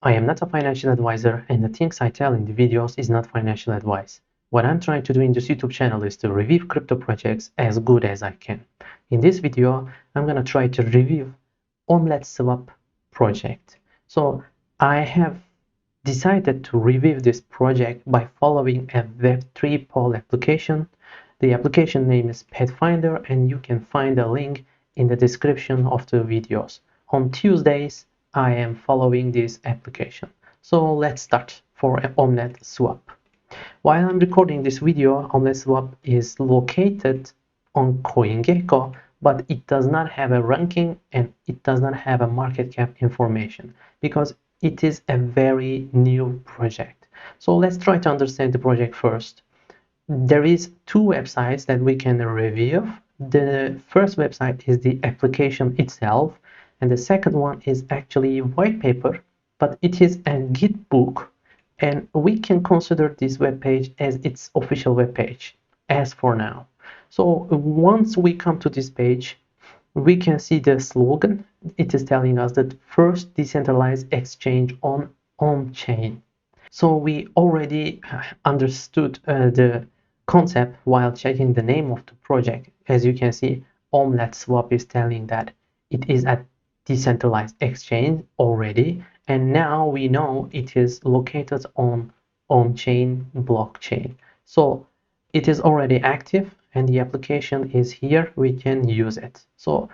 I am not a financial advisor, and the things I tell in the videos is not financial advice. What I'm trying to do in this YouTube channel is to review crypto projects as good as I can. In this video, I'm going to try to review OMLTSwap project. So I have decided to review this project by following a Web3 poll application. The application name is Pathfinder, and you can find a link in the description of the videos. On Tuesdays, I am following this application. So let's start for OMLTSwap. While I'm recording this video, OMLTSwap is located on CoinGecko, but it does not have a ranking and it does not have a market cap information because it is a very new project. So let's try to understand the project first. There is two websites that we can review. The first website is the application itself, and the second one is actually a white paper, but it is a Git book, and we can consider this web page as its official web page as for now. So once we come to this page, we can see the slogan. It is telling us that first decentralized exchange on chain. So we already understood the concept while checking the name of the project. As you can see, OMLTSwap is telling that it is a decentralized exchange already, and now we know it is located on chain blockchain. So it is already active and the application is here. We can use it. So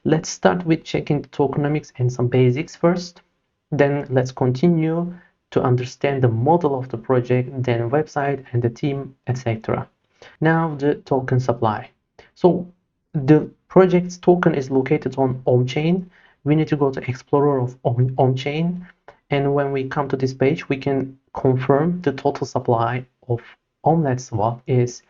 let's start with checking the tokenomics and some basics first. Then let's continue to understand the model of the project, then website and the team, etc. Now the token supply. So the project's token is located on OnChain. We need to go to Explorer of OnChain, and when we come to this page, we can confirm the total supply of OMLTSwap is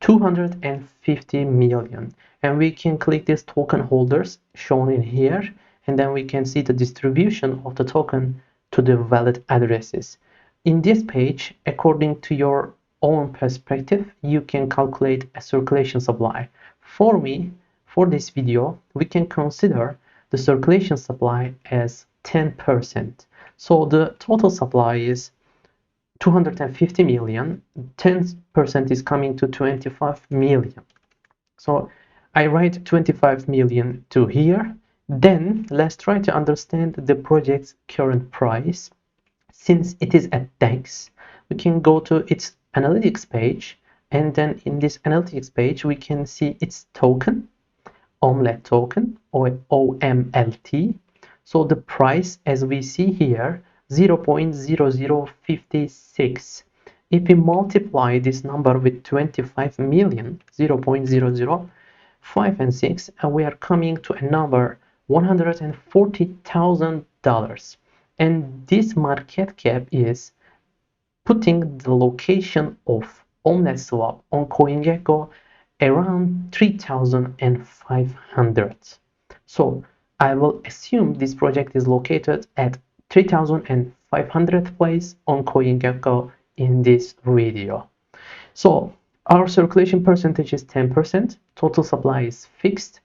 250 million, and we can click this token holders shown in here, and then we can see the distribution of the token to the wallet addresses. In this page, according to your own perspective, you can calculate a circulation supply. For me, for this video, we can consider the circulation supply as 10%. So the total supply is 250 million, 10% is coming to 25 million. So I write 25 million to here. Then let's try to understand the project's current price. Since it is at DEX, we can go to its analytics page, and then in this analytics page we can see its token, OMLET token or OMLT. So the price, as we see here, 0.0056. If we multiply this number with 25 million, 0.005 and 6, and we are coming to a number $140,000. And this market cap is putting the location of OMLTSwap on CoinGecko around 3,500. So I will assume this project is located at 3,500th place on CoinGecko in this video. So our circulation percentage is 10%, total supply is fixed,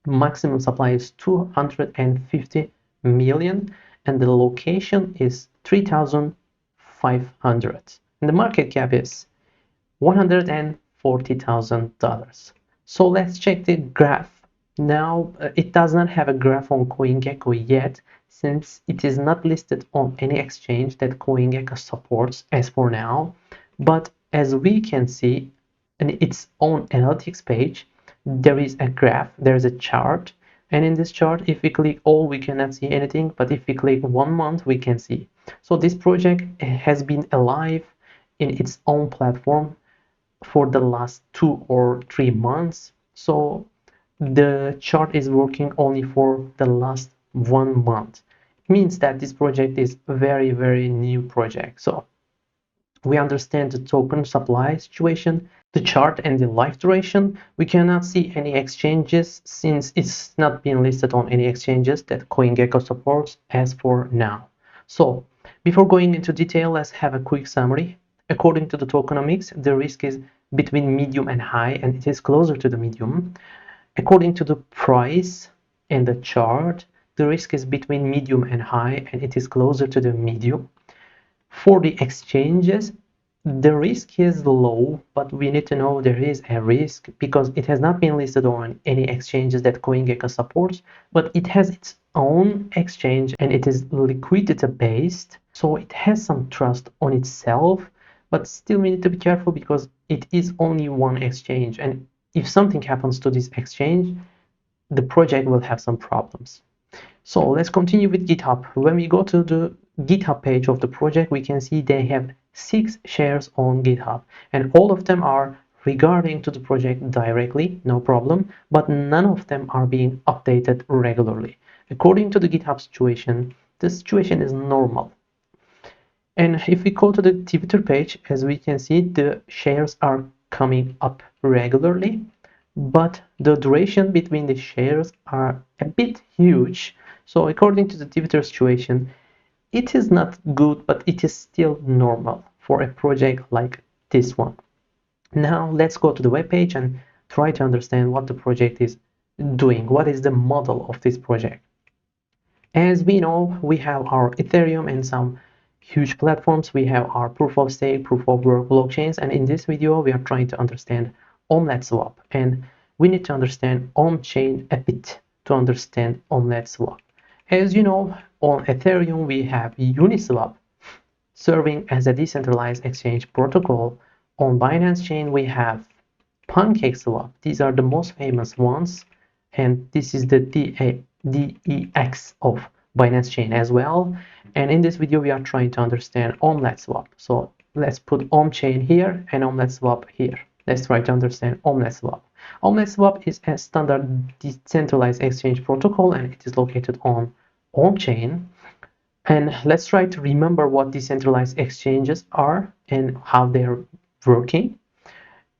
maximum supply is 250 million, and the location is 3,500, and the market cap is $140,000. So let's check the graph. Now it does not have a graph on CoinGecko yet, since it is not listed on any exchange that CoinGecko supports as for now. But as we can see in its own analytics page, there is a graph, there is a chart, and in this chart, if we click all, we cannot see anything, but if we click 1 month, we can see. So this project has been alive in its own platform for the last 2 or 3 months. So the chart is working only for the last 1 month. It means that this project is a very, very new project. So we understand the token supply situation, the chart, and the life duration. We cannot see any exchanges since it's not being listed on any exchanges that CoinGecko supports as for now. So before going into detail, let's have a quick summary. According to the tokenomics, the risk is between medium and high, and it is closer to the medium. According to the price and the chart, the risk is between medium and high, and it is closer to the medium. For the exchanges, the risk is low, but we need to know there is a risk because it has not been listed on any exchanges that CoinGecko supports, but it has its own exchange and it is liquidity based, so it has some trust on itself, but still we need to be careful because it is only one exchange, and if something happens to this exchange, the project will have some problems. So let's continue with GitHub. When we go to the GitHub page of the project, we can see they have 6 shares on GitHub, and all of them are regarding to the project directly, no problem, but none of them are being updated regularly. According to the GitHub situation, the situation is normal. And if we go to the Twitter page, as we can see, the shares are coming up regularly, but the duration between the shares are a bit huge. So according to the Twitter situation, it is not good, but it is still normal for a project like this one. Now let's go to the web page and try to understand what the project is doing. What is the model of this project? As we know, we have our Ethereum and some huge platforms. We have our proof of stake, proof of work blockchains, and in this video we are trying to understand OmeletteSwap, and we need to understand on-chain a bit to understand OmeletteSwap. As you know, on Ethereum we have Uniswap serving as a decentralized exchange protocol. On Binance chain we have PancakeSwap. These are the most famous ones, and this is the DEX of Binance chain as well. And in this video we are trying to understand OmeletteSwap. So let's put chain here and OmeletteSwap here. Let's try to understand OmeletteSwap. OmeletteSwap is a standard decentralized exchange protocol, and it is located on chain. And let's try to remember what decentralized exchanges are and how they are working.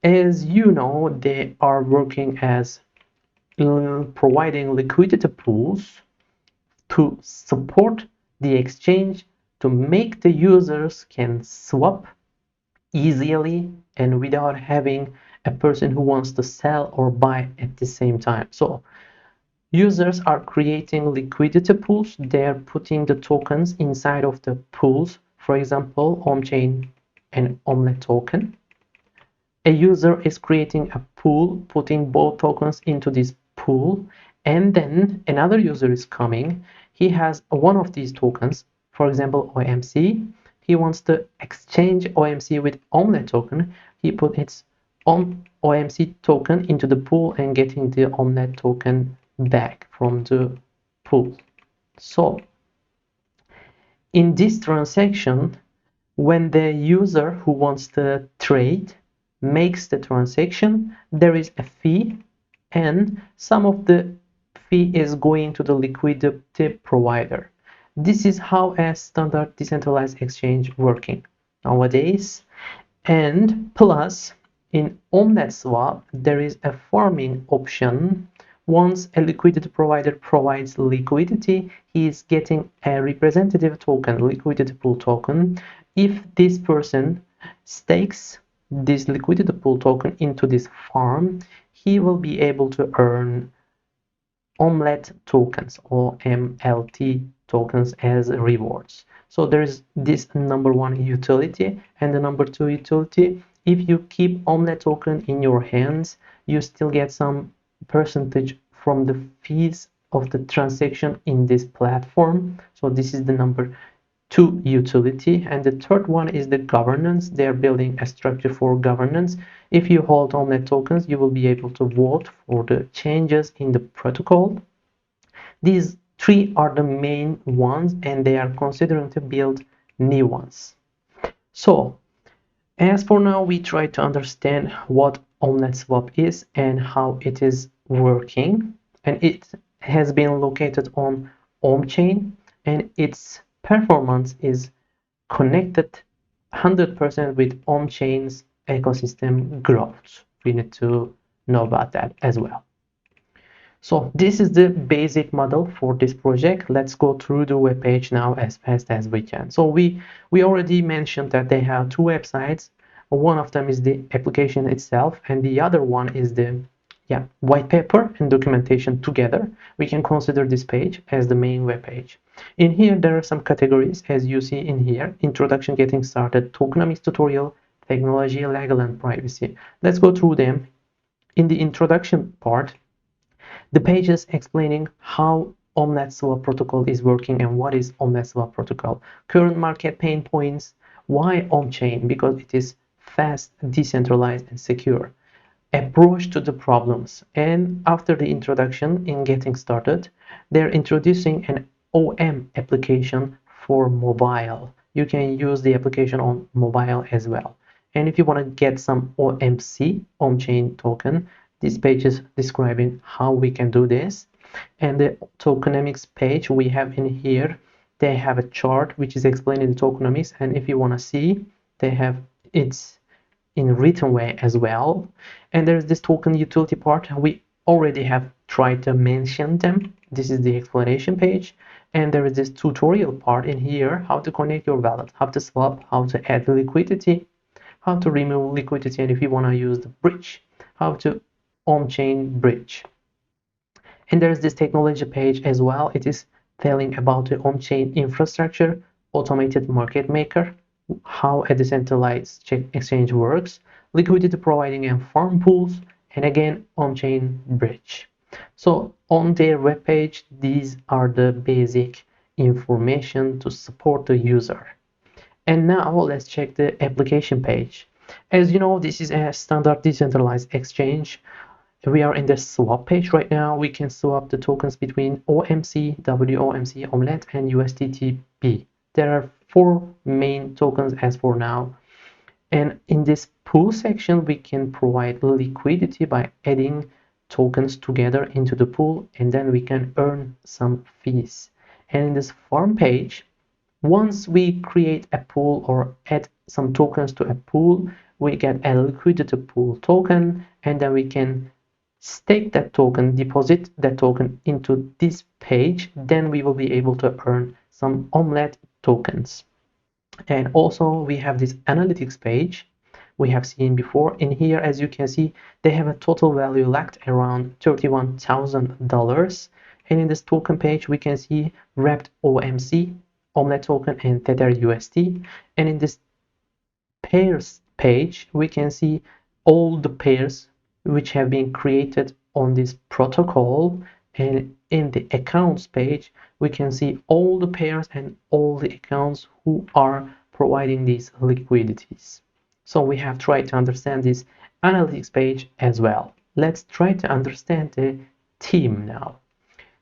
As you know, they are working as providing liquidity pools to support the exchange to make the users can swap easily and without having a person who wants to sell or buy at the same time. So users are creating liquidity pools. They're putting the tokens inside of the pools. For example, OMChain and Omelette token. A user is creating a pool, putting both tokens into this pool, and then another user is coming. He has one of these tokens, for example OMC. He wants to exchange OMC with Omelette token. He put its own OMC token into the pool and getting the Omelette token back from the pool. So in this transaction, when the user who wants to trade makes the transaction, there is a fee, and some of the fee is going to the liquidity provider. This is how a standard decentralized exchange working nowadays. And plus, in OmeletteSwap, there is a farming option. Once a liquidity provider provides liquidity, he is getting a representative token, liquidity pool token. If this person stakes this liquidity pool token into this farm, he will be able to earn Omelette tokens or OMLT tokens as rewards. So there is this number one utility, and the number two utility, if you keep Omelette token in your hands, you still get some percentage from the fees of the transaction in this platform. So this is the number two utility. And the third one is the governance. They're building a structure for governance. If you hold Omelette tokens, you will be able to vote for the changes in the protocol. These three are the main ones, and they are considering to build new ones. So as for now, we try to understand what OmeletteSwap is and how it is working. And it has been located on OMChain, and its performance is connected 100% with OMChain's ecosystem growth. We need to know about that as well. So this is the basic model for this project. Let's go through the web page now as fast as we can. So we already mentioned that they have two websites. One of them is the application itself, and the other one is the white paper and documentation together, we can consider this page as the main web page. In here, there are some categories, as you see in here: introduction, getting started, tokenomics tutorial, technology, legal, and privacy. Let's go through them. In the introduction part, the page is explaining how OMLTSwap protocol is working and what is OMLTSwap protocol, current market pain points, why on-chain, because it is fast, decentralized, and secure, approach to the problems. And after the introduction, in getting started, they're introducing an OM application for mobile. You can use the application on mobile as well. And if you want to get some OMC, on-chain token, this page is describing how we can do this. And the tokenomics page we have in here, they have a chart which is explaining the tokenomics, and if you want to see, they have it's in written way as well. And there's this token utility part. We already have tried to mention them. This is the explanation page, and there is this tutorial part in here: how to connect your wallet, how to swap, how to add liquidity, how to remove liquidity, and if you want to use the bridge, how to on-chain bridge. And there's this technology page as well. It is telling about the on-chain infrastructure, automated market maker, how a decentralized exchange works, liquidity providing and farm pools, and again on-chain bridge. So on their webpage, these are the basic information to support the user. And now let's check the application page. As you know, this is a standard decentralized exchange. We are in the swap page right now. We can swap the tokens between OMC, WOMC, OMLET, and USDTB. There are 4 main tokens as for now. And in this pool section, we can provide liquidity by adding tokens together into the pool, and then we can earn some fees. And in this farm page, once we create a pool or add some tokens to a pool, we get a liquidity pool token, and then we can stake that token, deposit that token into this page. Then we will be able to earn some OMLET tokens. And also we have this analytics page we have seen before. In here, as you can see, they have a total value locked around $31,000. And in this token page, we can see wrapped OMC, OMLET token, and Tether USD. And in this pairs page, we can see all the pairs which have been created on this protocol. And in the accounts page, we can see all the pairs and all the accounts who are providing these liquidities. So we have tried to understand this analytics page as well. Let's try to understand the team now.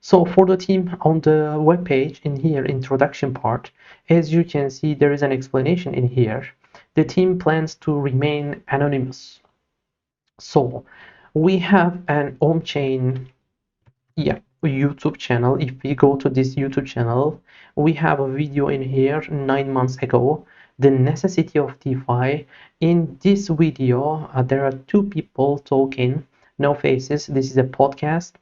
So for the team on the web page, in here, introduction part, as you can see, there is an explanation in here. The team plans to remain anonymous. So we have an on-chain YouTube channel. If we go to this YouTube channel, we have a video in here 9 months ago, the necessity of DeFi. In this video, there are 2 people talking, no faces. This is a podcast,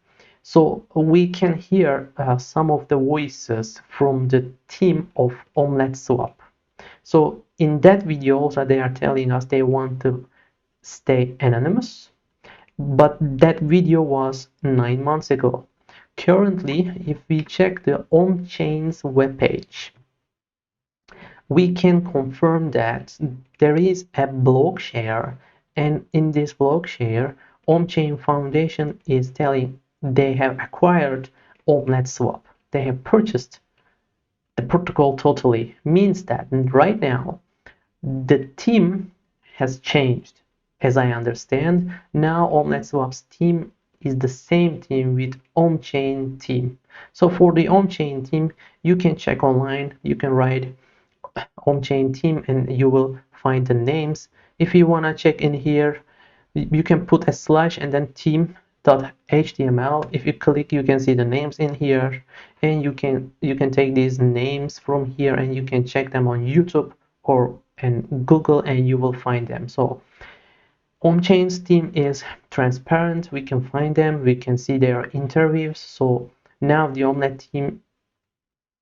so we can hear some of the voices from the team of OMLETSwap. So in that video also, they are telling us they want to stay anonymous, but that video was 9 months ago. Currently, if we check the on-chain's webpage, we can confirm that there is a block share, and in this block share, on-chain Foundation is telling they have acquired OMLETSwap. They have purchased the protocol totally. Means that right now the team has changed. As I understand, now OMLETSwap's team is the same team with on-chain team. So for the on-chain team, you can check online, you can write on-chain team and you will find the names. If you want to check in here, you can put a slash and then team.html. If you click, you can see the names in here, and you can take these names from here and you can check them on YouTube or and Google, and you will find them. So on-chain's team is transparent. We can find them, we can see their interviews. So now the OMLET team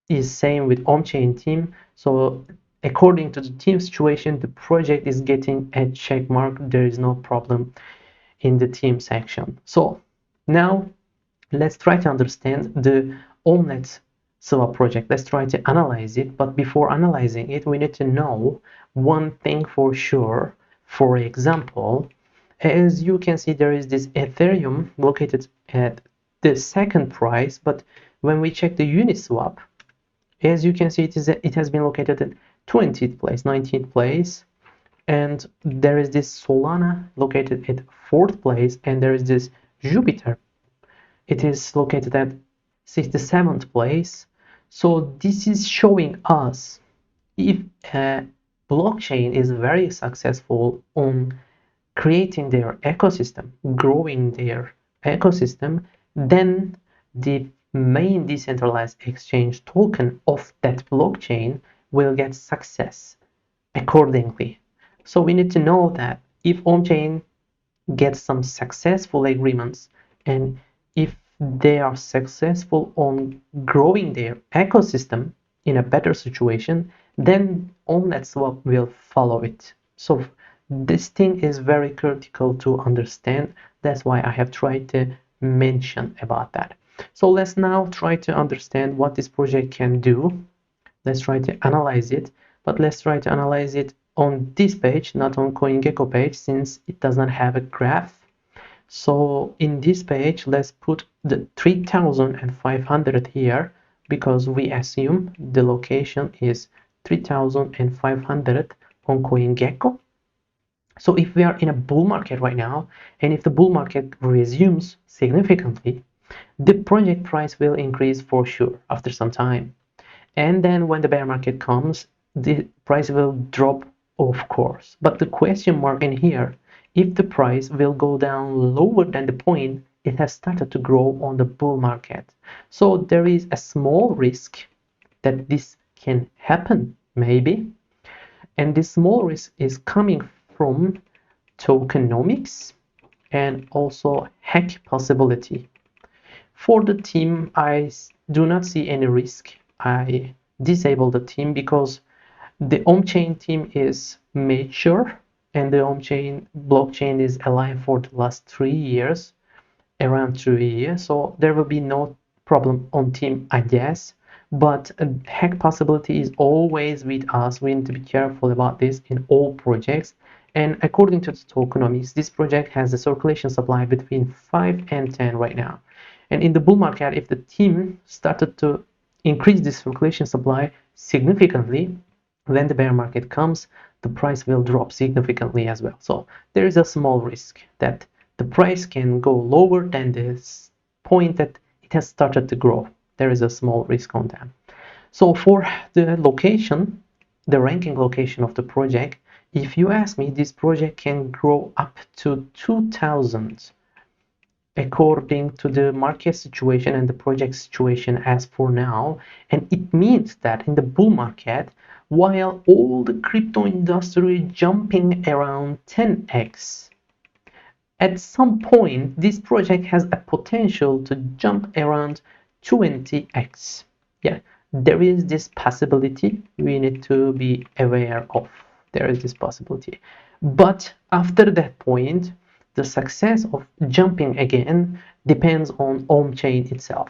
is same with on-chain team. So according to the team situation, the project is getting a check mark. There is no problem. in the team section. So now let's try to understand the OMLETSwap project. Let's try to analyze it, but before analyzing it, we need to know one thing for sure. For example, as you can see, there is this Ethereum located at the second price, but when we check the Uniswap, as you can see, it has been located at 20th place, 19th place, and there is this Solana located at 4th place, and there is this Jupiter. It is located at 67th place. So this is showing us if a blockchain is very successful on creating their ecosystem, growing their ecosystem, then the main decentralized exchange token of that blockchain will get success accordingly. So we need to know that if on-chain gets some successful agreements, and if they are successful on growing their ecosystem in a better situation, then OMLETSwap will follow it. So this thing is very critical to understand. That's why I have tried to mention about that. So let's now try to understand what this project can do. Let's try to analyze it, but let's try to analyze it on this page, not on CoinGecko page, since it does not have a graph. So in this page, let's put the 3,500 here, because we assume the location is 3,500 on CoinGecko. So if we are in a bull market right now, and if the bull market resumes significantly, the project price will increase for sure after some time. And then when the bear market comes, the price will drop, of course. But the question mark in here, if the price will go down lower than the point it has started to grow on the bull market. So there is a small risk that this can happen, maybe. And this small risk is coming from tokenomics and also hack possibility. For the team, I do not see any risk. I disable the team because the on-chain team is mature and the on-chain blockchain is alive for the last 3 years, around 3 years. So there will be no problem on team, I guess. But a hack possibility is always with us. We need to be careful about this in all projects. And according to the tokenomics, this project has a circulation supply between 5 and 10 right now. And in the bull market, if the team started to increase this circulation supply significantly, when the bear market comes, the price will drop significantly as well. So there is a small risk that the price can go lower than this point that it has started to grow. There is a small risk on that. So for the location, the ranking location of the project, if you ask me, this project can grow up to 2,000 according to the market situation and the project situation as for now. And it means that in the bull market, while all the crypto industry jumping around 10x, at some point this project has a potential to jump around 20x. Yeah, there is this possibility we need to be aware of. There is this possibility. But after that point, the success of jumping again depends on on-chain itself.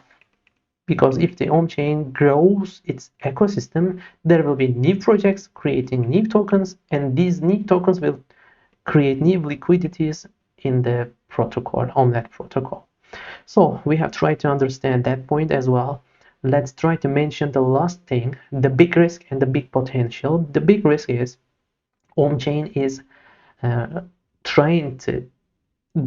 Because if the on-chain grows its ecosystem, there will be new projects creating new tokens, and these new tokens will create new liquidities in the protocol, OMLET protocol. So we have tried to understand that point as well. Let's try to mention the last thing, the big risk and the big potential. The big risk is on-chain is trying to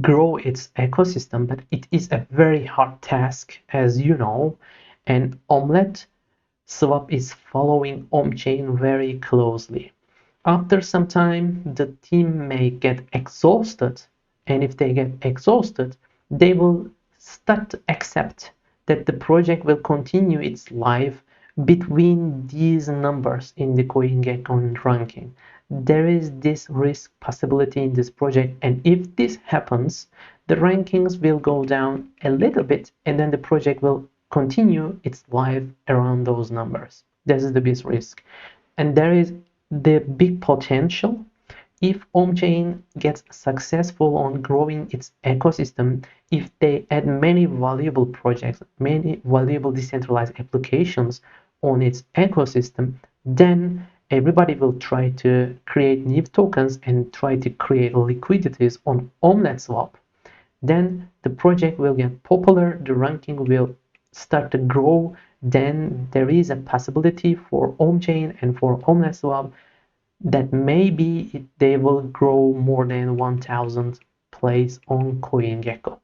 grow its ecosystem, but it is a very hard task, as you know, and OMLETSwap is following on-chain very closely. After some time, the team may get exhausted, and if they get exhausted, they will start to accept that the project will continue its life between these numbers in the CoinGecko ranking. There is this risk possibility in this project, and if this happens, the rankings will go down a little bit, and then the project will continue its life around those numbers. This is the biggest risk. And there is the big potential. if OMChain gets successful on growing its ecosystem, if they add many valuable projects, many valuable decentralized applications on its ecosystem, then everybody will try to create new tokens and try to create liquidities on OmeletteSwap. Then the project will get popular, the ranking will start to grow. Then there is a possibility for OMChain and for OMLTSwap that maybe they will grow more than 1000 plays on CoinGecko.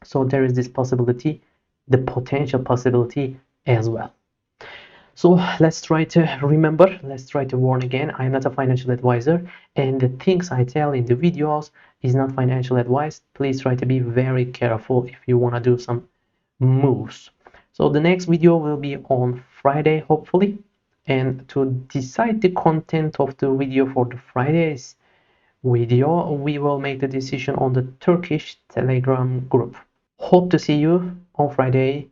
So there is this possibility, the potential possibility as well. So let's try to remember, let's try to warn again, I'm not a financial advisor, and the things I tell in the videos is not financial advice. Please try to be very careful if you want to do some moves. So the next video will be on Friday, hopefully. And to decide the content of the video for the Friday's video, we will make the decision on the Turkish Telegram group. Hope to see you on Friday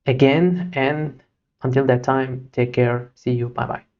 again, and until that time, take care. See you. Bye bye.